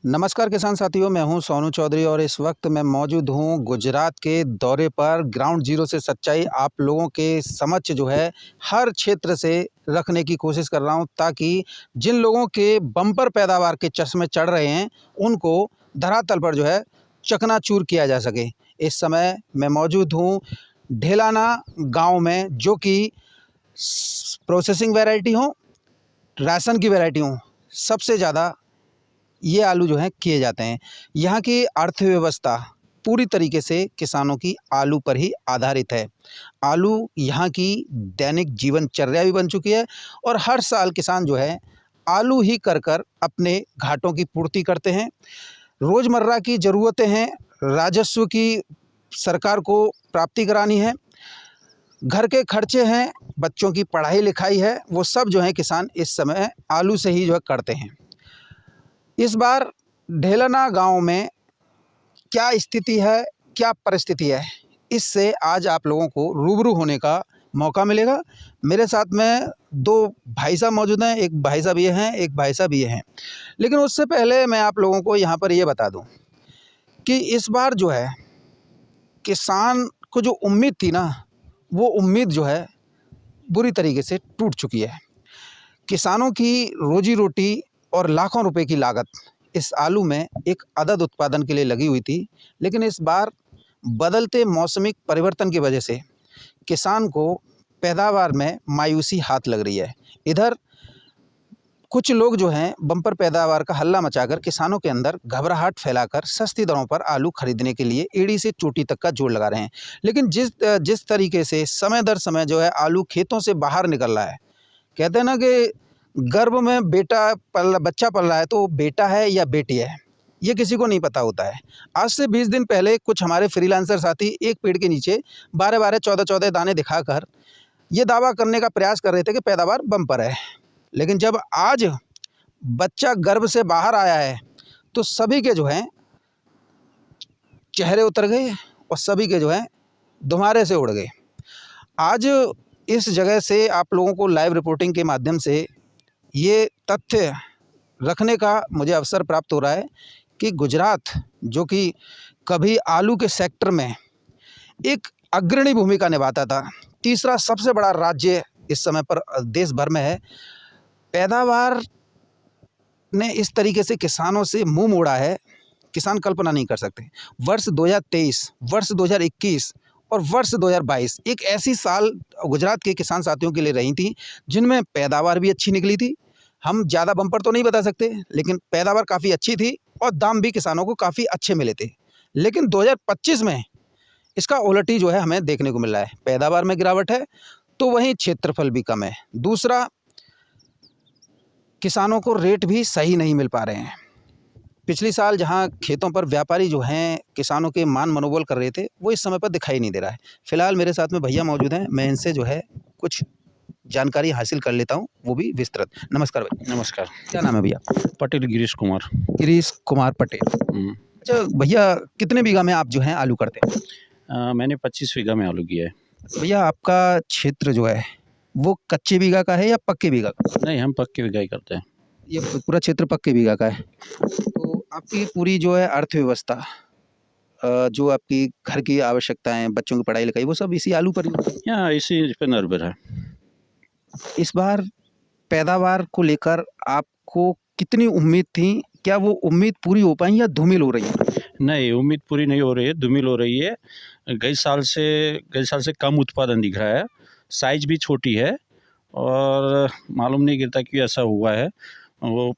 नमस्कार किसान साथियों, मैं हूं सोनू चौधरी और इस वक्त मैं मौजूद हूं गुजरात के दौरे पर। ग्राउंड जीरो से सच्चाई आप लोगों के समक्ष जो है हर क्षेत्र से रखने की कोशिश कर रहा हूं, ताकि जिन लोगों के बम्पर पैदावार के चश्मे चढ़ रहे हैं उनको धरातल पर जो है चकनाचूर किया जा सके। इस समय मैं मौजूद हूँ ढेलाना गाँव में, जो कि प्रोसेसिंग वैरायटी हो, राशन की वैरायटी हो, सबसे ज़्यादा ये आलू जो हैं किए जाते हैं। यहाँ की अर्थव्यवस्था पूरी तरीके से किसानों की आलू पर ही आधारित है। आलू यहाँ की दैनिक जीवनचर्या भी बन चुकी है और हर साल किसान जो है आलू ही कर कर अपने घाटों की पूर्ति करते हैं। रोज़मर्रा की ज़रूरतें हैं, राजस्व की सरकार को प्राप्ति करानी है, घर के खर्चे हैं, बच्चों की पढ़ाई लिखाई है, वो सब जो है किसान इस समय आलू से ही जो है करते हैं। इस बार ढेलाना गांव में क्या स्थिति है, क्या परिस्थिति है, इससे आज आप लोगों को रूबरू होने का मौका मिलेगा। मेरे साथ में दो भाई साहब मौजूद हैं, एक भाई साहब ये हैं, एक भाई साहब ये हैं। लेकिन उससे पहले मैं आप लोगों को यहाँ पर ये बता दूँ कि इस बार जो है किसान को जो उम्मीद थी ना, वो उम्मीद जो है बुरी तरीके से टूट चुकी है। किसानों की रोजी रोटी और लाखों रुपए की लागत इस आलू में एक अदद उत्पादन के लिए लगी हुई थी, लेकिन इस बार बदलते मौसमी परिवर्तन की वजह से किसान को पैदावार में मायूसी हाथ लग रही है। इधर कुछ लोग जो हैं बम्पर पैदावार का हल्ला मचाकर किसानों के अंदर घबराहट फैलाकर सस्ती दरों पर आलू खरीदने के लिए एड़ी से चोटी तक का जोड़ लगा रहे हैं। लेकिन जिस तरीके से समय दर समय जो है आलू खेतों से बाहर निकल रहा है, कहते हैं ना कि गर्भ में बच्चा पल रहा है तो बेटा है या बेटी है, ये किसी को नहीं पता होता है। आज से 20 दिन पहले कुछ हमारे फ्रीलांसर साथी एक पेड़ के नीचे 12-12, 14-14 दाने दिखाकर ये दावा करने का प्रयास कर रहे थे कि पैदावार बम्पर है। लेकिन जब आज बच्चा गर्भ से बाहर आया है तो सभी के जो हैं चेहरे उतर गए और सभी के जो हैं धुमारे से उड़ गए। आज इस जगह से आप लोगों को लाइव रिपोर्टिंग के माध्यम से ये तथ्य रखने का मुझे अवसर प्राप्त हो रहा है कि गुजरात, जो कि कभी आलू के सेक्टर में एक अग्रणी भूमिका निभाता था, तीसरा सबसे बड़ा राज्य इस समय पर देश भर में है, पैदावार ने इस तरीके से किसानों से मुंह मोड़ा है, किसान कल्पना नहीं कर सकते। वर्ष 2023, वर्ष 2021 और वर्ष 2022 एक ऐसी साल गुजरात के किसान साथियों के लिए रही थी जिनमें पैदावार भी अच्छी निकली थी। हम ज़्यादा बम्पर तो नहीं बता सकते, लेकिन पैदावार काफ़ी अच्छी थी और दाम भी किसानों को काफ़ी अच्छे मिले थे। लेकिन 2025 में इसका उलटी जो है हमें देखने को मिल रहा है। पैदावार में गिरावट है तो वहीं क्षेत्रफल भी कम है। दूसरा, किसानों को रेट भी सही नहीं मिल पा रहे हैं। पिछली साल जहां खेतों पर व्यापारी जो हैं किसानों के मान मनोबल कर रहे थे, वो इस समय पर दिखाई नहीं दे रहा है। फिलहाल मेरे साथ में भैया मौजूद हैं, मैं इनसे जो है कुछ जानकारी हासिल कर लेता हूं, वो भी विस्तृत। नमस्कार भाई। नमस्कार। क्या नाम है भैया? पटेल गिरीश कुमार। गिरीश कुमार पटेल। अच्छा भैया, कितने बीघा में आप जो हैं आलू करते हैं? मैंने 25 बीघा में आलू किया है। भैया आपका क्षेत्र जो है वो कच्चे बीघा का है या पक्के बीघा का? नहीं, हम पक्के बीघा ही करते हैं। ये पूरा क्षेत्र पक्के बीघा का है। तो आपकी पूरी जो है अर्थव्यवस्था, जो आपकी घर की आवश्यकताएं, बच्चों की पढ़ाई लिखाई, वो सब इसी आलू पर ही? यहाँ इसी पे निर्भर है। इस बार पैदावार को लेकर आपको कितनी उम्मीद थी? क्या वो उम्मीद पूरी हो पाई या धूमिल हो रही है? नहीं, उम्मीद पूरी नहीं हो रही है, धूमिल हो रही है। गई साल से कम उत्पादन दिख रहा है, साइज भी छोटी है और मालूम नहीं गिरता क्यों ऐसा हुआ है। वो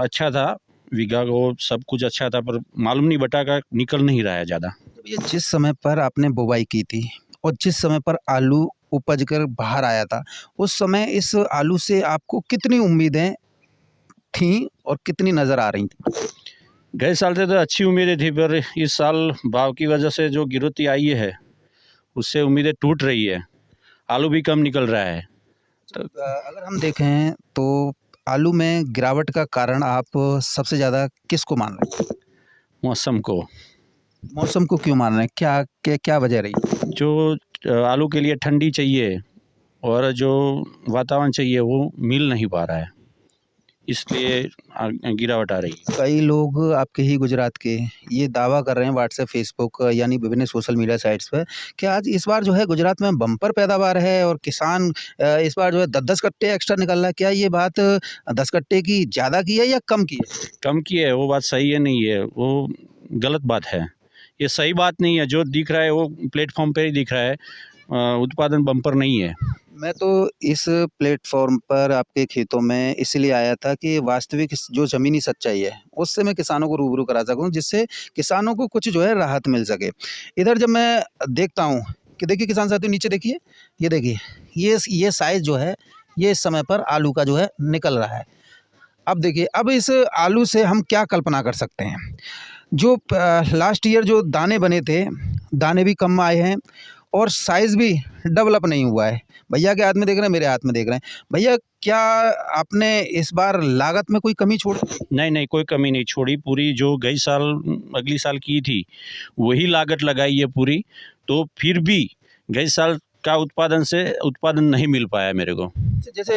अच्छा था, बीघा को सब कुछ अच्छा था, पर मालूम नहीं बटा का निकल नहीं रहा है ज़्यादा। ये जिस समय पर आपने बुवाई की थी और जिस समय पर आलू उपज कर बाहर आया था, उस समय इस आलू से आपको कितनी उम्मीदें थीं और कितनी नज़र आ रही थी? गए साल से तो अच्छी उम्मीदें थी, पर इस साल भाव की वजह से जो गिरती आई है उससे उम्मीदें टूट रही है, आलू भी कम निकल रहा है। तो अगर हम देखें तो आलू में गिरावट का कारण आप सबसे ज़्यादा किसको मान रहे हैं? मौसम को। मौसम को क्यों मान रहे हैं? क्या वजह रही? जो आलू के लिए ठंडी चाहिए और जो वातावरण चाहिए वो मिल नहीं पा रहा है, इसलिए गिरावट आ रही है। कई लोग आपके ही गुजरात के ये दावा कर रहे हैं व्हाट्सएप, फेसबुक यानी विभिन्न सोशल मीडिया साइट्स पे कि आज इस बार जो है गुजरात में बम्पर पैदावार है और किसान इस बार जो है 10-10 कट्टे एक्स्ट्रा निकल रहा है। क्या ये बात 10 कट्टे की ज़्यादा की है या कम की है? कम की है, वो बात सही है नहीं है, वो गलत बात है। ये सही बात नहीं है, जो दिख रहा है वो प्लेटफॉर्म पे ही दिख रहा है, उत्पादन बम्पर नहीं है। मैं तो इस प्लेटफ़ॉर्म पर आपके खेतों में इसलिए आया था कि वास्तविक जो ज़मीनी सच्चाई है, उससे मैं किसानों को रूबरू करा सकूँ, जिससे किसानों को कुछ जो है राहत मिल सके। इधर जब मैं देखता हूँ कि देखिए किसान साथियों नीचे देखिए, ये देखिए, ये साइज़ जो है, ये इस समय पर आलू का जो है निकल रहा है। अब देखिए, अब इस आलू से हम क्या कल्पना कर सकते हैं? जो लास्ट ईयर जो दाने बने थे, दाने भी कम आए हैं और साइज़ भी डेवलप नहीं हुआ है। भैया के हाथ में देख रहे हैं, मेरे हाथ में देख रहे हैं। भैया क्या आपने इस बार लागत में कोई कमी छोड़ी? नहीं, नहीं, कोई कमी नहीं छोड़ी, पूरी जो गई साल अगली साल की थी, वही लागत लगाई है पूरी, तो फिर भी गई साल का उत्पादन नहीं मिल पाया मेरे को। जैसे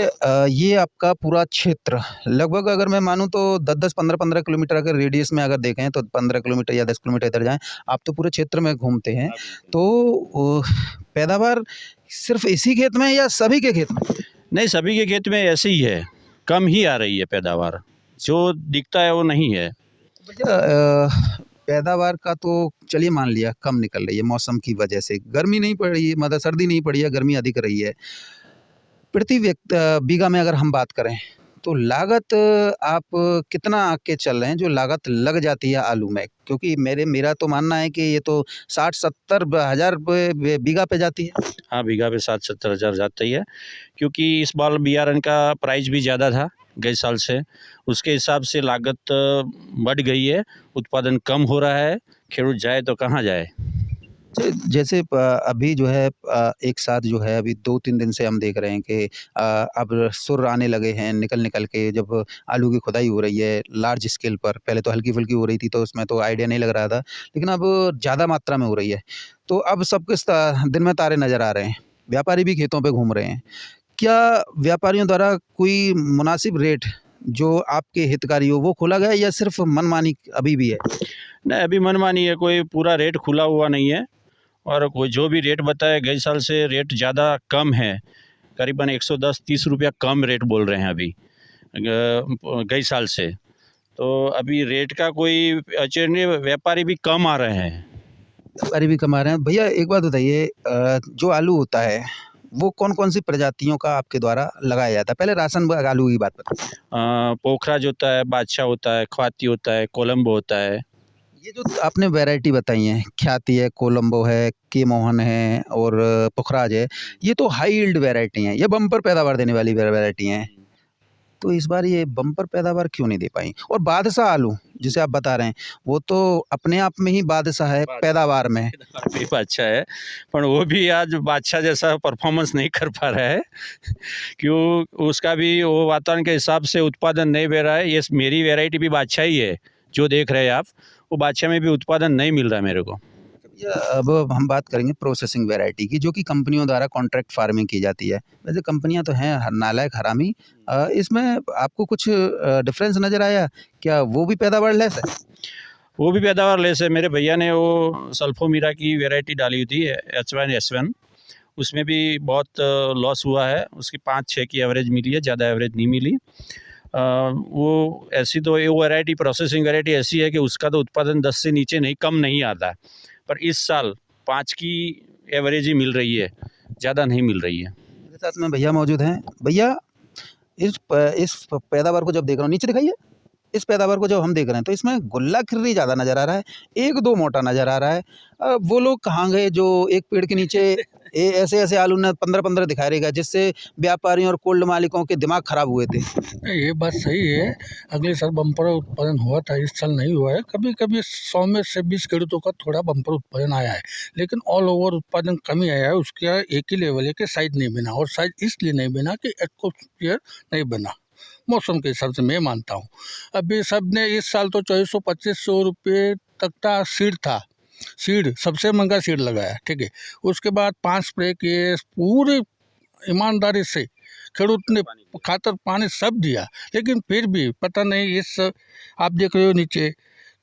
ये आपका पूरा क्षेत्र लगभग अगर मैं मानूँ तो 10-10, 15-15 किलोमीटर अगर रेडियस में अगर देखें तो 15 किलोमीटर या 10 किलोमीटर इधर जाएँ, आप तो पूरे क्षेत्र में घूमते हैं। तो पैदावार सिर्फ़ इसी खेत में है या सभी के खेत में? नहीं, सभी के खेत में ऐसे ही है, कम ही आ रही है पैदावार, जो दिखता है वो नहीं है। भैया पैदावार का तो चलिए मान लिया कम निकल रही है मौसम की वजह से, गर्मी नहीं पड़ रही है, मतलब सर्दी नहीं पड़ी है, गर्मी अधिक रही है। प्रति बीघा में अगर हम बात करें, तो लागत आप कितना आँक के चल रहे हैं जो लागत लग जाती है आलू में? क्योंकि मेरा तो मानना है कि ये तो 60-70 हज़ार रुपए बीघा पे जाती है। हाँ, बीघा पे 60-70 हज़ार जाता ही है, क्योंकि इस बार बियारण का प्राइस भी ज़्यादा था गए साल से, उसके हिसाब से लागत बढ़ गई है, उत्पादन कम हो रहा है, खेडूत जाए तो कहाँ जाए? जैसे अभी जो है एक साथ जो है अभी 2-3 दिन से हम देख रहे हैं कि अब सुर आने लगे हैं निकल के जब आलू की खुदाई हो रही है लार्ज स्केल पर। पहले तो हल्की-फुल्की हो रही थी तो उसमें तो आइडिया नहीं लग रहा था, लेकिन अब ज़्यादा मात्रा में हो रही है। तो अब सबके दिन में तारे नज़र आ रहे हैं, व्यापारी भी खेतों पे घूम रहे हैं। क्या व्यापारियों द्वारा कोई मुनासिब रेट जो आपके हितकारी हो वो खोला गया है या सिर्फ़ मनमानी अभी भी है? नहीं, अभी मनमानी है, कोई पूरा रेट खुला हुआ नहीं है, और कोई जो भी रेट बताए गए साल से रेट ज़्यादा कम है, करीबन 110-30 रुपया कम रेट बोल रहे हैं अभी गई साल से। तो अभी रेट का कोई अचेर नहीं, व्यापारी भी कम आ रहे हैं। व्यापारी भी कमा रहे हैं। भैया एक बात बताइए जो आलू होता है वो कौन-कौन सी प्रजातियों का आपके द्वारा लगाया जाता है? पहले राशन ब आलू की बात बताइए। पोखराज होता है, बादशाह होता है, ख्वाती होता है, कोलंबो होता है। ये जो आपने वैरायटी बताई हैं, ख्याति है, कोलंबो है, के मोहन है और पुखराज है, ये तो हाई यील्ड वैरायटी हैं, ये बम्पर पैदावार देने वाली वैरायटी हैं। तो इस बार ये बम्पर पैदावार क्यों नहीं दे पाई? और बादशाह आलू जिसे आप बता रहे हैं, वो तो अपने आप में ही बादशाह है पैदावार में। भी अच्छा है, पर वो भी आज बादशाह जैसा परफॉर्मेंस नहीं कर पा रहा है क्यों, उसका भी वो वातावरण के हिसाब से उत्पादन नहीं दे रहा है। ये मेरी वैरायटी भी बादशाह ही है, जो देख रहे हैं आप, वो बादशाह में भी उत्पादन नहीं मिल रहा है मेरे को। या अब हम बात करेंगे प्रोसेसिंग वैरायटी की जो कि कंपनियों द्वारा कॉन्ट्रैक्ट फार्मिंग की जाती है। वैसे कंपनियां तो हैं नालायक हरामी, इसमें आपको कुछ डिफरेंस नज़र आया? क्या वो भी पैदावार लेस है? वो भी पैदावार लेस है। मेरे भैया ने वो सल्फोमीरा की वैरायटी डाली हुई थी H1S1, उसमें भी बहुत लॉस हुआ है। उसकी 5-6 की एवरेज मिली है, ज़्यादा एवरेज नहीं मिली। वो ऐसी तो वो वैरायटी प्रोसेसिंग वैरायटी ऐसी है कि उसका तो उत्पादन 10 से नीचे नहीं, कम नहीं आता है, पर इस साल 5 की एवरेज ही मिल रही है, ज़्यादा नहीं मिल रही है। मेरे साथ में भैया मौजूद हैं। भैया इस पैदावार को जब देख रहा हूँ नीचे दिखाइए। इस पैदावार को जब हम देख रहे हैं तो इसमें गुल्ला खिर्री ज़्यादा नज़र आ रहा है, 1-2 मोटा नज़र आ रहा है। वो लोग कहाँ गए जो एक पेड़ के नीचे ऐसे-ऐसे आलू ने 15-15 दिखा रहेगा जिससे व्यापारियों और कोल्ड मालिकों के दिमाग खराब हुए थे। ये बात सही है। अगले साल बम्पर उत्पादन हुआ था, इस साल नहीं हुआ है। कभी-कभी 100 में से 20 खेडूतों का थोड़ा बम्पर उत्पादन आया है, लेकिन ऑल ओवर उत्पादन कमी आया है। उसका एक ही लेवल है कि साइज नहीं बना, और साइज इसलिए नहीं बना कि एटमॉस्फेयर नहीं बना, मौसम के हिसाब से मैं मानता हूँ। अभी सब ने इस साल तो 2400-2500 रुपये तक का सीड था, सीड सबसे महंगा सीड लगाया, ठीक है। उसके बाद 5 स्प्रे किए, पूरे ईमानदारी से खेडूत ने खातर पानी सब दिया, लेकिन फिर भी पता नहीं इस आप देख रहे हो नीचे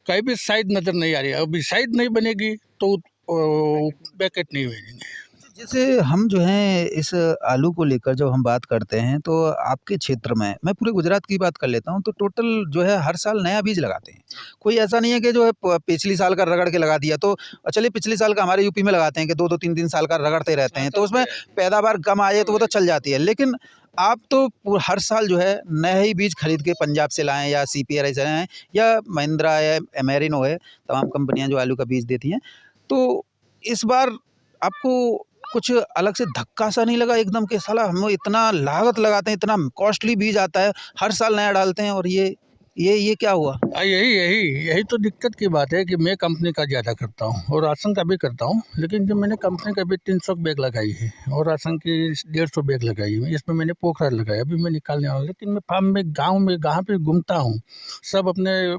कहीं भी साइड नज़र नहीं आ रही है। अभी साइड नहीं बनेगी तो पैकेट नहीं बनेंगे। जैसे हम जो हैं इस आलू को लेकर जब हम बात करते हैं तो आपके क्षेत्र में, मैं पूरे गुजरात की बात कर लेता हूँ, तो टोटल जो है हर साल नया बीज लगाते हैं। कोई ऐसा नहीं है कि जो है पिछली साल का रगड़ के लगा दिया, तो चलिए पिछले साल का हमारे यूपी में लगाते हैं कि 2-2 3-3 साल का रगड़ते रहते हैं, तो उसमें पैदावार कम आ जाए तो वो तो चल जाती है। लेकिन आप तो हर साल जो है नया ही बीज खरीद के पंजाब से लाएँ या CPRI से लाएँ या महिंद्रा या मेरिनो है, तमाम कंपनियाँ जो आलू का बीज देती हैं। तो इस बार आपको कुछ अलग से धक्का सा नहीं लगा एकदम कि साला हम इतना लागत लगाते हैं, इतना कॉस्टली बीज आता है, हर साल नया डालते हैं और ये क्या हुआ? यही यही यही तो दिक्कत की बात है कि मैं कंपनी का ज़्यादा करता हूँ और राशन का भी करता हूँ, लेकिन जब मैंने कंपनी का भी 300 बैग लगाई है और राशन की 150 बैग लगाई है, इसमें मैंने पोखरा लगाया, अभी मैं निकालने वाला हूँ। लेकिन मैं फार्म में गाँव में जहाँ पे घूमता हूँ, सब अपने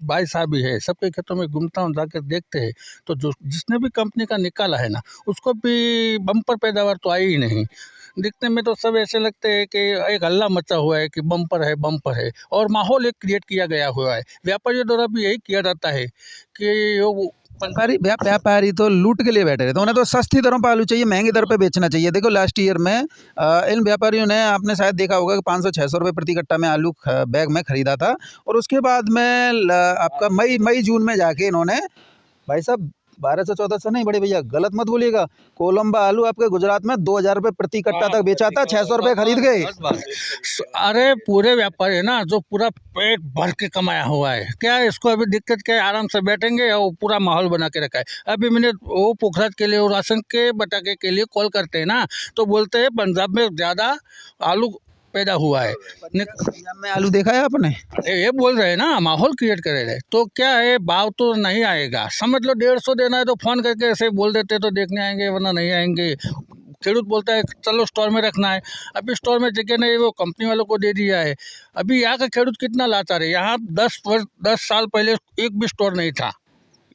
भाई साहब भी है, सबके खेतों में घूमता हूँ, जाकर देखते हैं तो जो जिसने भी कंपनी का निकाला है ना, उसको भी बम्पर पैदावार तो आई ही नहीं। दिखने में तो सब ऐसे लगते हैं कि एक हल्ला मचा हुआ है कि बम्पर है और माहौल एक क्रिएट किया गया हुआ है। व्यापारियों द्वारा भी यही किया जाता है कि वो व्यापारी तो लूट के लिए बैठे रहते हैं, उन्हें तो सस्ती दरों पर आलू चाहिए, महंगी दर पे बेचना चाहिए। देखो लास्ट ईयर में इन व्यापारियों ने, आपने शायद देखा होगा कि 500-600 रुपये प्रति कट्टा में आलू बैग में खरीदा था, और उसके बाद में आपका मई जून में जाके इन्होंने, भाई साहब 1200-1400 नहीं बड़े भैया, गलत मत बोलिएगा, कोलंबा आलू आपके गुजरात में 2000 रुपये प्रति कट्टा तक बेचा था, 600 रुपये खरीद गए। अरे पूरे व्यापारी है ना जो पूरा पेट भर के कमाया हुआ है, क्या है इसको अभी दिक्कत क्या है, आराम से बैठेंगे और पूरा माहौल बना के रखा है। अभी मैंने वो पोखराज के लिए, वो राशन के बटाके के लिए कॉल करते हैं ना, तो बोलते हैं पंजाब में ज़्यादा आलू पैदा हुआ है। पंजाब में आलू देखा है आपने? ये बोल रहे हैं ना, माहौल क्रिएट करे रहे, तो क्या है भाव तो नहीं आएगा। समझ लो 150 देना है तो फ़ोन करके ऐसे बोल देते तो देखने आएंगे, वरना नहीं आएंगे। खेडूत बोलता है चलो स्टोर में रखना है, अभी स्टोर में जगह नहीं, वो कंपनी वालों को दे दिया है। अभी यहाँ का खेडूत कितना लाचार है, यहाँ 10 साल पहले एक भी स्टोर नहीं था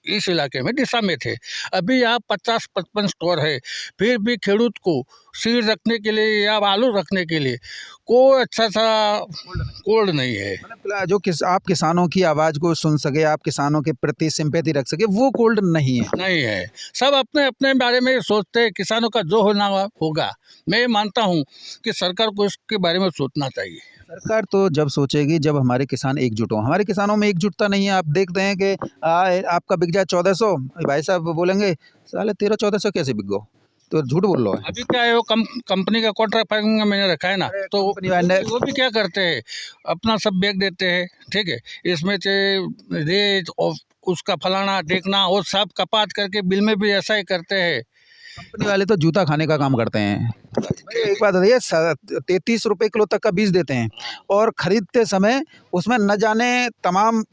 इस इलाके में, दिशा में थे। अभी यहाँ 50-55 स्टोर है, फिर भी खेडूत को सीड रखने के लिए या आलू रखने के लिए कोई अच्छा सा कोल्ड नहीं है। मतलब जो आप किसानों की आवाज़ को सुन सके, आप किसानों के प्रति सिंपैथी रख सके, वो कोल्ड नहीं है। सब अपने अपने बारे में सोचते हैं, किसानों का जो होना होगा। मैं मानता हूँ कि सरकार को इसके बारे में सोचना चाहिए। सरकार तो जब सोचेगी जब हमारे किसान एकजुट हों। हमारे किसानों में एकजुटता नहीं है। आप देखते हैं कि आपका बिक जाए 1400, भाई साहब बोलेंगे साले 1300-1400 कैसे बिक गो, तो झूठ बोल रहा है। अभी क्या है, वो कंपनी का कॉन्ट्रैक्ट फार्मिंग में मैंने रखा है ना, तो वो भी क्या करते हैं, अपना सब बैग देते हैं, ठीक है, इसमें से रेट और उसका फलाना देखना, वो सब कपात करके बिल में भी ऐसा ही करते हैं। कंपनी वाले तो जूता खाने का काम करते हैं। एक बात बताइए, 33 रुपये किलो तक का बीज देते हैं और खरीदते समय उसमें न जाने तमाम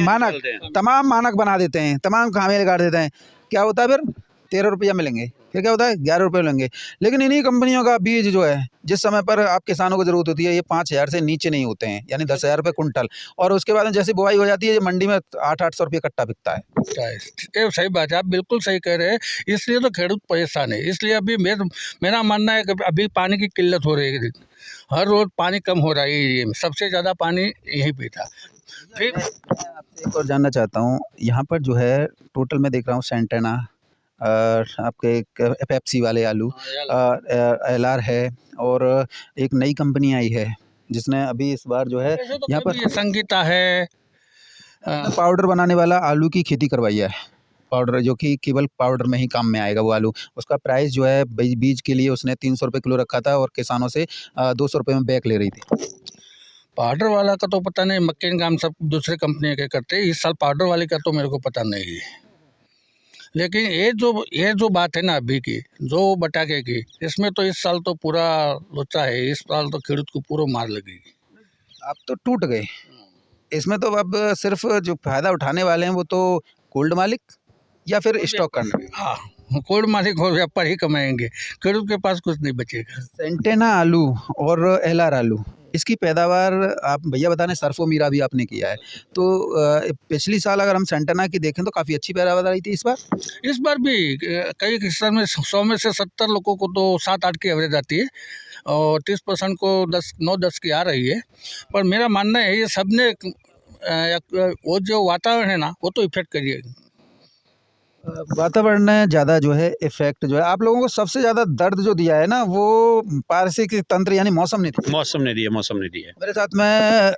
मानक बना देते हैं, तमाम खामियां निकाल देते हैं। क्या होता है फिर 13 रुपया मिलेंगे, फिर क्या होता है 11 रुपये मिलेंगे। लेकिन इन्हीं कंपनियों का बीज जो है, जिस समय पर आप किसानों को ज़रूरत होती है, ये 5000 से नीचे नहीं होते हैं, यानी 10,000 रुपये कुंटल, और उसके बाद में जैसे बुआई हो जाती है, ये मंडी में 800-800 रुपये कट्टा बिकता है। ये सही बात है, आप बिल्कुल सही कह रहे हैं। इसलिए तो खेडूत परेशान है। इसलिए अभी मेरा मानना है कि अभी पानी की किल्लत हो रही है, हर रोज़ पानी कम हो रहा है एरिया में, सबसे ज़्यादा पानी यहीं पे था। फिर आपसे एक और जानना चाहता हूँ, यहाँ पर जो है टोटल मैं देख रहा हूँ सेंटेना, आपके पेप्सी वाले आलू, LR है, और एक नई कंपनी आई है जिसने अभी इस बार जो है यहाँ पर संगीता है, पाउडर बनाने वाला आलू की खेती करवाई है। पाउडर जो कि केवल पाउडर में ही काम में आएगा वो आलू। उसका प्राइस जो है बीज के लिए उसने 300 रुपये किलो रखा था और किसानों से 200 रुपये में बैग ले रही थी। पाउडर वाला का तो पता नहीं, मक्के काम सब दूसरे कंपनी के करते हैं। इस साल पाउडर वाले का तो मेरे को पता नहीं है। लेकिन ये जो बात है ना अभी की, जो बटाके की, इसमें तो इस साल तो पूरा लोचा है। इस साल तो खेडूत को पूरा मार लगेगी। आप तो टूट गए इसमें। तो अब सिर्फ जो फ़ायदा उठाने वाले हैं वो तो कोल्ड मालिक या फिर स्टॉक करना। हाँ, कोल्ड मालिक और व्यापारी कमाएंगे, खेडूत के पास कुछ नहीं बचेगा। सेंटेना आलू और एलआर आलू, इसकी पैदावार आप भैया बता रहे हैं, सरसों मीरा भी आपने किया है, तो पिछली साल अगर हम सेंटेना की देखें तो काफ़ी अच्छी पैदावार आई थी इस बार। इस बार भी कई किसान में 100 में से 70 लोगों को तो 7-8 की एवरेज आती है और 30% को 9-10 की आ रही है। पर मेरा मानना है ये सब ने वो जो वातावरण है ना वो तो इफेक्ट करिए। वातावरण ने ज़्यादा जो है इफेक्ट जो है आप लोगों को सबसे ज़्यादा दर्द जो दिया है ना वो पारिस्थितिक तंत्र यानी मौसम ने दिया। मौसम ने दिए। मेरे साथ में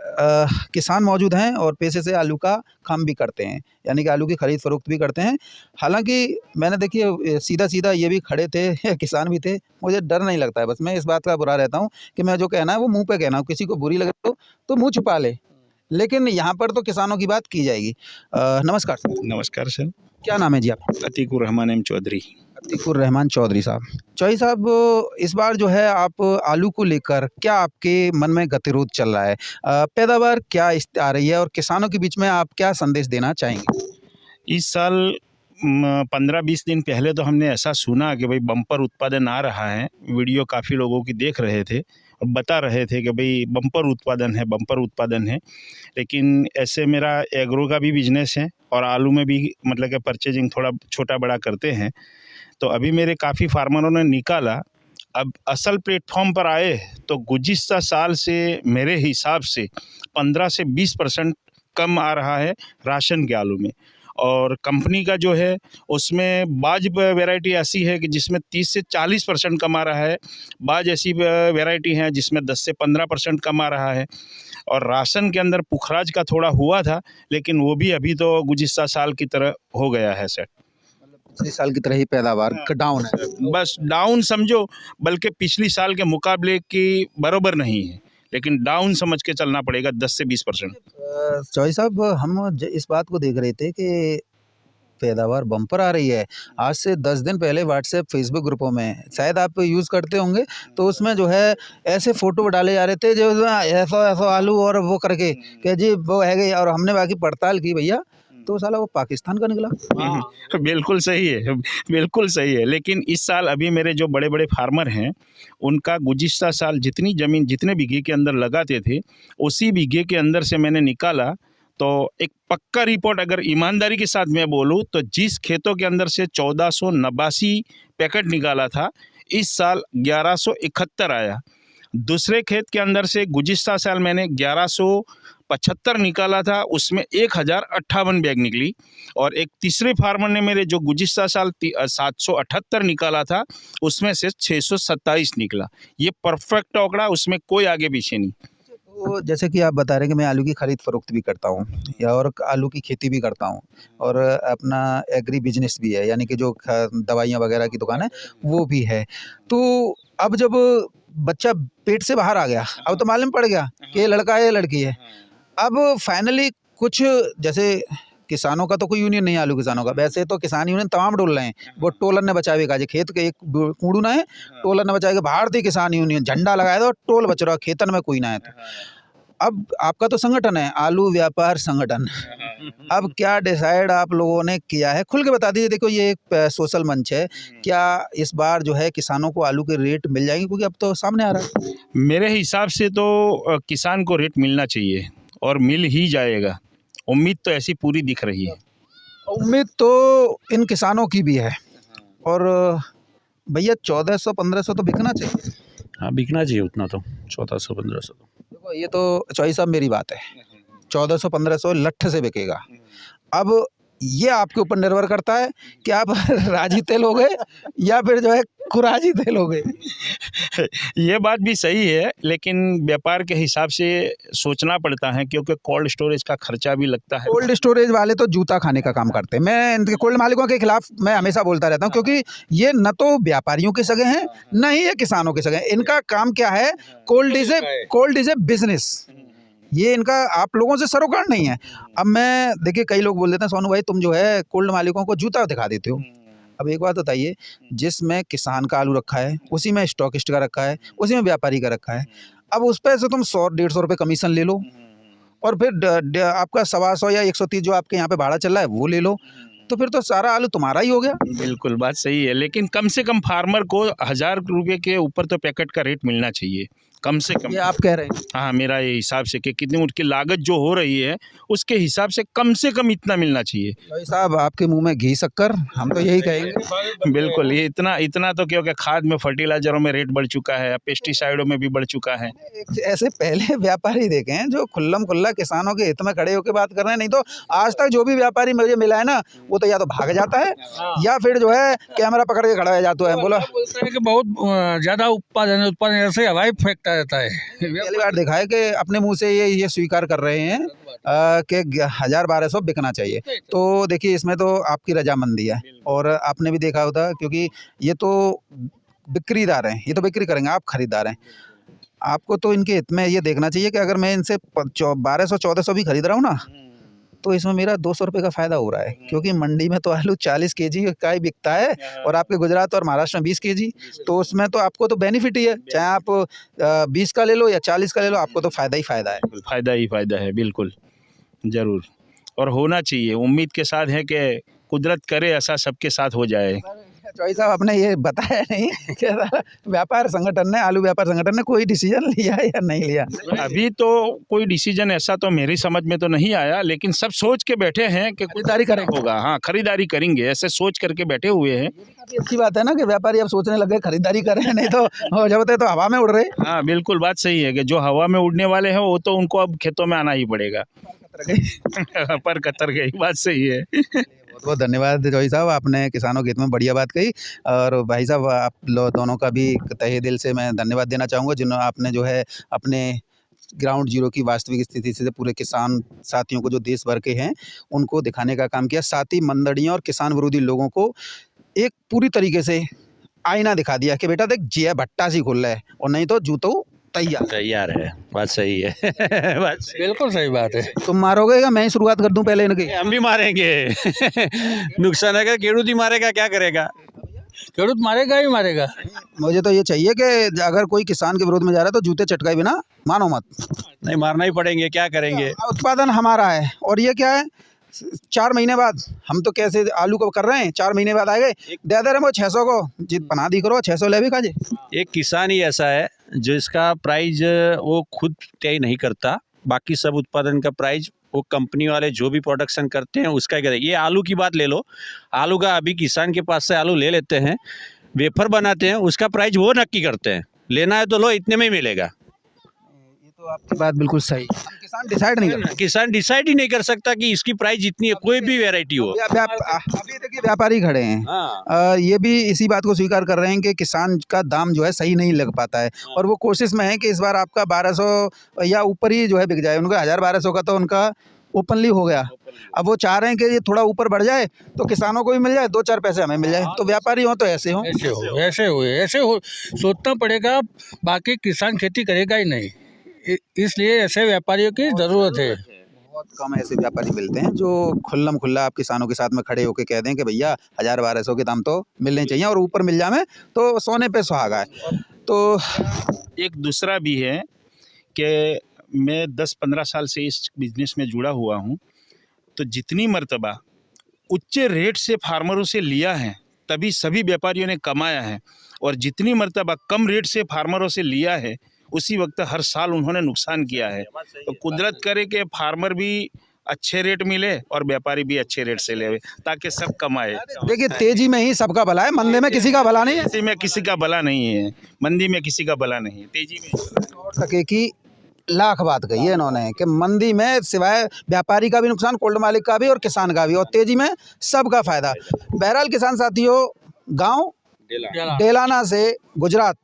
किसान मौजूद हैं और पेशे से आलू का काम भी करते हैं, यानी कि आलू की खरीद फरोख्त भी करते हैं। हालांकि मैंने देखिए सीधा सीधा ये भी खड़े थे किसान भी थे, मुझे डर नहीं लगता है। बस मैं इस बात का बुरा रहता हूँ कि मैं जो कहना है वो मुंह पे कहना हूँ, किसी को बुरी लगे तो मुंह छुपा ले, लेकिन यहाँ पर तो किसानों की बात की जाएगी। नमस्कार सर। नमस्कार सर। क्या नाम है जी आपका? अतीकुर रहमान एम चौधरी। अतीकुर रहमान चौधरी साहब। चौधरी साहब, इस बार जो है आप आलू को लेकर क्या आपके मन में गतिरोध चल रहा है? पैदावार क्या आ रही है और किसानों के बीच में आप क्या संदेश देना चाहेंगे? इस साल 15-20 दिन पहले तो हमने ऐसा सुना कि भाई बम्पर उत्पादन आ रहा है, वीडियो काफ़ी लोगों की देख रहे थे और बता रहे थे कि भाई बम्पर उत्पादन है। लेकिन ऐसे मेरा एग्रो का भी बिजनेस है और आलू में भी मतलब कि परचेजिंग थोड़ा छोटा बड़ा करते हैं, तो अभी मेरे काफ़ी फार्मरों ने निकाला। अब असल प्लेटफॉर्म पर आए तो गुज़िश्ता साल से मेरे हिसाब से 15 से 20% कम आ रहा है राशन के आलू में, और कंपनी का जो है उसमें बाज वैरायटी ऐसी है कि जिसमें 30 से 40% कम आ रहा है, बाज ऐसी वैरायटी है जिसमें 10 से 15% कम आ रहा है। और राशन के अंदर पुखराज का थोड़ा हुआ था, लेकिन वो भी अभी तो गुज़िश्ता साल की तरह हो गया है सर। पिछले साल की तरह ही पैदावार डाउन है। बस डाउन समझो, बल्कि पिछली साल के मुकाबले की बराबर नहीं है, लेकिन डाउन समझ के चलना पड़ेगा 10 से 20%। चौधरी साहब, हम इस बात को देख रहे थे कि पैदावार बम्पर आ रही है। आज से 10 दिन पहले व्हाट्सएप फेसबुक ग्रुपों में शायद आप यूज़ करते होंगे, तो उसमें जो है ऐसे फ़ोटो डाले जा रहे थे जो ऐसा आलू और वो करके कि जी वो है गई, और हमने बाकी पड़ताल की भैया तो साला वो पाकिस्तान का निकला। बिल्कुल सही है। लेकिन इस साल अभी मेरे जो बड़े बड़े फार्मर हैं उनका गुज़िश्ता साल जितनी ज़मीन जितने बीघे के अंदर लगाते थे उसी बीघे के अंदर से मैंने निकाला, तो एक पक्का रिपोर्ट अगर ईमानदारी के साथ मैं बोलूँ तो जिस खेतों के अंदर से 1489 पैकेट निकाला था, इस साल 1171 आया। दूसरे खेत के अंदर से गुज़िश्ता साल मैंने 1175 निकाला था, उसमें 1058 बैग निकली। और एक तीसरे फार्मर ने मेरे जो गुज़िश्ता साल 778 निकाला था उसमें से 627 निकला। ये परफेक्ट आंकड़ा, उसमें कोई आगे पीछे नहीं। तो जैसे कि आप बता रहे हैं कि मैं आलू की खरीद फरोख्त भी करता हूँ या और आलू की खेती भी करता हूँ और अपना एग्री बिजनेस भी है, यानी कि जो दवाइयाँ वगैरह की दुकान है वो भी है। तो अब जब बच्चा पेट से बाहर आ गया, अब तो मालूम पड़ गया कि ये लड़का है ये लड़की है। अब फाइनली कुछ, जैसे किसानों का तो कोई यूनियन नहीं है, आलू किसानों का, वैसे तो किसान यूनियन तमाम डोल रहे हैं, वो टोलन ने बचावे का, खेत के एक कूड़ू ना है, टोलन ने बचावे, भारतीय किसान यूनियन झंडा लगाया तो टोल बच रहा, खेतन में कोई ना है। तो अब आपका तो संगठन है आलू व्यापार संगठन, अब क्या डिसाइड आप लोगों ने किया है? खुल के बता दीजिए। देखो ये एक सोशल मंच है, क्या इस बार जो है किसानों को आलू के रेट मिल जाएंगे, क्योंकि अब तो सामने आ रहा है। मेरे हिसाब से तो किसान को रेट मिलना चाहिए और मिल ही जाएगा, उम्मीद तो ऐसी पूरी दिख रही है। उम्मीद तो इन किसानों की भी है, और भैया 1400-1500 तो बिकना चाहिए। हाँ, बिकना चाहिए उतना तो, 1400-1500 तो। देखो ये तो चौधरी साहब मेरी बात है, 1400-1500 लठ से बिकेगा। अब ये आपके ऊपर निर्भर करता है कि आप राजी तेल हो गए या फिर जो है खुराजी तेल हो गए। ये बात भी सही है, लेकिन व्यापार के हिसाब से सोचना पड़ता है, क्योंकि कोल्ड स्टोरेज का खर्चा भी लगता है। कोल्ड स्टोरेज वाले तो जूता खाने का काम करते हैं। मैं इनके कोल्ड मालिकों के खिलाफ मैं हमेशा बोलता रहता हूँ, क्योंकि ये न तो व्यापारियों के सगे हैं न ही ये किसानों के सगे हैं। इनका काम क्या है? कोल्ड इज ए बिजनेस, ये इनका आप लोगों से सरोकार नहीं है। अब मैं देखिए, कई लोग बोल देते हैं सोनू भाई तुम जो है कोल्ड मालिकों को जूता दिखा देते हो। अब एक बात बताइए, जिसमें किसान का आलू रखा है उसी में स्टॉकिस्ट का रखा है, उसी में व्यापारी का रखा है। अब उस पर से तुम 100-150 रुपये कमीशन ले लो और फिर आपका 125 या 130 जो आपके यहाँ पे भाड़ा चल रहा है वो ले लो। तो फिर तो सारा आलू तुम्हारा ही हो गया। बिल्कुल बात सही है, लेकिन कम से कम फार्मर को 1000 रुपये के ऊपर तो पैकेट का रेट मिलना चाहिए, कम से कम। ये आप कह रहे हैं। हाँ, मेरा ये हिसाब से कि कितनी उनकी लागत जो हो रही है उसके हिसाब से कम इतना मिलना चाहिए। भाई साहब आपके मुंह में घी शक्कर, हम तो यही कहेंगे। बिल्कुल, ये इतना तो क्योंकि खाद में, फर्टिलाइजरों में रेट बढ़ चुका है, पेस्टिसाइडों में भी बढ़ चुका है। ऐसे पहले व्यापारी देखे हैं जो खुल्लम खुल्ला किसानों के हित में खड़े होकर बात कर रहे हैं, नहीं तो आज तक जो भी व्यापारी मुझे मिला है ना, वो तो या तो भाग जाता है या फिर जो है कैमरा पकड़ के खड़ा हो जाता है। बोला बोलते हैं कि बहुत ज़्यादा उत्पादन ऐसे हवाई फेंकता रहता है। पहली बार देखा है कि अपने मुंह से ये स्वीकार कर रहे हैं कि 1000-1200 बिकना चाहिए। तो देखिए इसमें तो आपकी रजामंदी है और आपने भी देखा होता, क्योंकि ये तो बिक्रीदार हैं, ये तो बिक्री करेंगे, आप खरीदार हैं। आपको तो इनके हित में ये देखना चाहिए कि अगर मैं इनसे 1200-1400 भी खरीद रहा हूँ ना, तो इसमें मेरा 200 रुपये का फ़ायदा हो रहा है, क्योंकि मंडी में तो आलू 40 केजी का ही बिकता है और आपके गुजरात और महाराष्ट्र में 20 केजी, तो उसमें तो आपको तो बेनिफिट ही है। चाहे आप 20 का ले लो या 40 का ले लो, आपको तो फ़ायदा ही फ़ायदा है। फ़ायदा ही फ़ायदा है, बिल्कुल, ज़रूर, और होना चाहिए। उम्मीद के साथ है कि कुदरत करे ऐसा सबके साथ हो जाए। चौधरी साहब आपने ये बताया नहीं कि व्यापार संगठन ने, आलू व्यापार संगठन ने कोई डिसीजन लिया या नहीं लिया? अभी तो कोई डिसीजन ऐसा तो मेरी समझ में तो नहीं आया, लेकिन सब सोच के बैठे हैं कि खरीदारी करेंगे। होगा। हाँ, खरीदारी करेंगे, ऐसे सोच करके बैठे हुए हैं। काफ़ी अच्छी बात है ना कि व्यापारी अब सोचने लगे खरीदारी करें, नहीं तो हो जाते तो हवा में उड़ रहे। हाँ, बिल्कुल बात सही है कि जो हवा में उड़ने वाले हैं वो तो उनको अब खेतों में आना ही पड़ेगा। पर कतर गई, बात सही है। बहुत बहुत धन्यवाद चौधरी साहब, आपने किसानों के हित में बढ़िया बात कही। और भाई साहब आप दोनों का भी तहे दिल से मैं धन्यवाद देना चाहूँगा, जिन्होंने आपने जो है अपने ग्राउंड जीरो की वास्तविक स्थिति से पूरे किसान साथियों को जो देश भर के हैं उनको दिखाने का काम किया, साथ ही मंदड़ियों और किसान विरोधी लोगों को एक पूरी तरीके से आईना दिखा दिया कि बेटा देख जिया भट्टा सी खुल रहा है और नहीं तो जूतों तैयार है। बात सही है। बात सही। बिल्कुल सही बात है। तुम मारोगे या मैं ही शुरुआत कर दूं पहले इनकी? हम भी मारेंगे। नुकसान है, खेडूत ही मारेगा, क्या करेगा? खेडूत मारेगा ही मारेगा। मुझे तो ये चाहिए कि अगर कोई किसान के विरोध में जा रहा है तो जूते चटकाए बिना मानो मत। नहीं, मारना ही पड़ेंगे, क्या करेंगे? उत्पादन हमारा है और ये क्या है, 4 महीने बाद हम तो कैसे आलू को कर रहे हैं, 4 महीने बाद आ गए दे दे रहे वो 600 को जित बना दी करो, 600 ले भी खाजे। एक किसान ही ऐसा है जिसका प्राइस वो खुद तय नहीं करता, बाकी सब उत्पादन का प्राइस वो कंपनी वाले जो भी प्रोडक्शन करते हैं उसका ही। ये आलू की बात ले लो, आलू का अभी किसान के पास से आलू ले लेते हैं, वेफर बनाते हैं, उसका प्राइस वो नक्की करते हैं, लेना है तो लो, इतने में ही मिलेगा। ये तो आपकी बात बिल्कुल सही। किसान डिसाइड नहीं करता, किसान डिसाइड ही नहीं कर सकता कि इसकी प्राइस इतनी है, कोई भी वैरायटी हो। अभी देखिए व्यापारी खड़े हैं, हाँ। ये भी इसी बात को स्वीकार कर रहे हैं कि किसान का दाम जो है सही नहीं लग पाता है और वो कोशिश में है कि इस बार आपका 1200 या ऊपर ही जो है बिक जाए। उनका 1000-1200 का तो उनका ओपनली हो गया, अब वो चाह रहे हैं कि ये थोड़ा ऊपर बढ़ जाए तो किसानों को भी मिल जाए, 2-4 पैसे हमें मिल जाए। तो व्यापारी हो तो ऐसे हो, ऐसे हो सोचना पड़ेगा, बाकी किसान खेती करेगा ही नहीं, इसलिए ऐसे व्यापारियों की ज़रूरत है। बहुत कम ऐसे व्यापारी मिलते हैं जो खुल्लम खुल्ला आप किसानों के साथ में खड़े होकर कह दें कि भैया 1000-1200 के दाम तो मिलने चाहिए और ऊपर मिल जाए तो सोने पे सुहागा है। तो एक दूसरा भी है कि मैं 10-15 साल से इस बिज़नेस में जुड़ा हुआ हूँ, तो जितनी मर्तबा उच्च रेट से फार्मरों से लिया है तभी सभी व्यापारियों ने कमाया है, और जितनी मर्तबा कम रेट से फार्मरों से लिया है उसी वक्त हर साल उन्होंने नुकसान किया है। तो कुदरत करे कि फार्मर भी अच्छे रेट मिले और व्यापारी भी अच्छे रेट से ले, ताकि सब कमाए। देखिए तेजी में ही सबका भला है, मंदी में किसी का भला नहीं है। तेजी में किसी का भला नहीं है, मंदी में किसी का भला नहीं है, तेजी में। टके की लाख बात कही है इन्होंने कि मंदी में सिवाय व्यापारी का भी नुकसान, कोल्ड मालिक का भी और किसान का भी, और तेजी में सबका फायदा। बहरहाल किसान साथियों, गांव डेलाना से गुजरात,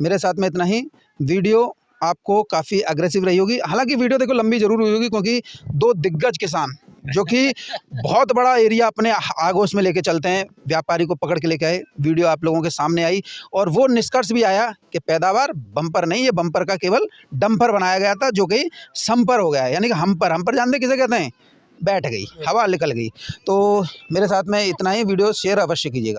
मेरे साथ में इतना ही। वीडियो आपको काफ़ी अग्रेसिव रही होगी, हालांकि वीडियो देखो लंबी जरूर हुई होगी क्योंकि 2 दिग्गज किसान जो कि बहुत बड़ा एरिया अपने आगोश में लेके चलते हैं, व्यापारी को पकड़ के लेके आए, वीडियो आप लोगों के सामने आई और वो निष्कर्ष भी आया कि पैदावार बम्पर नहीं, ये बम्पर का केवल डंपर बनाया गया था जो कि संपर हो गया है, यानी कि हमपर जानते किसे कहते हैं, बैठ गई, हवा निकल गई। तो मेरे साथ में इतना ही, वीडियो शेयर अवश्य कीजिएगा।